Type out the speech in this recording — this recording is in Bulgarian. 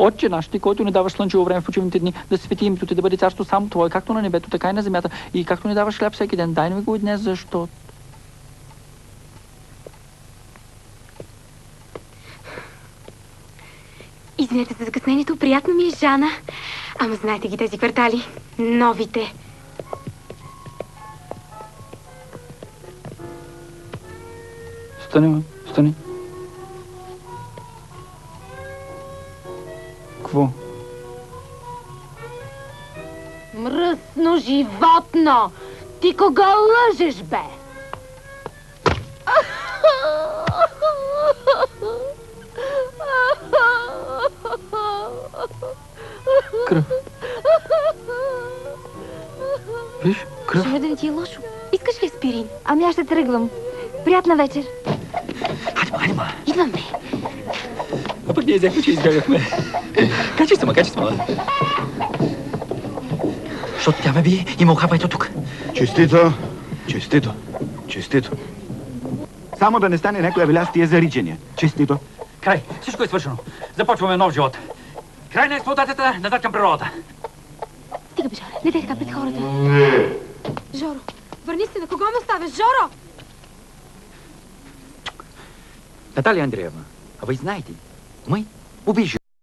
Отче наш, ти, който не даваш слънчево време в почивните дни, да се свети името ти, да бъде царство само Твое, както на небето, така и на земята. И както ни даваш хляб всеки ден, дай ни го и днес, защото... Извинете за закъснението, приятно ми е, Жана. Ама знаете ги тези квартали, новите. Стани, стани. Какво? Мръсно животно! Ти кого лъжеш, бе? Кръв. Виж, кръв. Ще да не ти е лошо. Искаш ли аспирин? Ами аз ще тръгвам. Приятна вечер. Хайде, Идвам, бе. А пък ние взехме, че избягахме. Качи се, Защото тя ме бие и ме ухапа ето тук. Честито, честито, честито. Само да не стане някоя веля с тия заричания. Честито. Край, всичко е свършено. Започваме нов живот. Край на експлоатацията, назад към природата. Стига, бе, Жоро. Не дай така пред хората. Не. Жоро, върни се, на кого ме оставяш, Жоро? Наталия Андреевна, а вы знаете, мы убежали.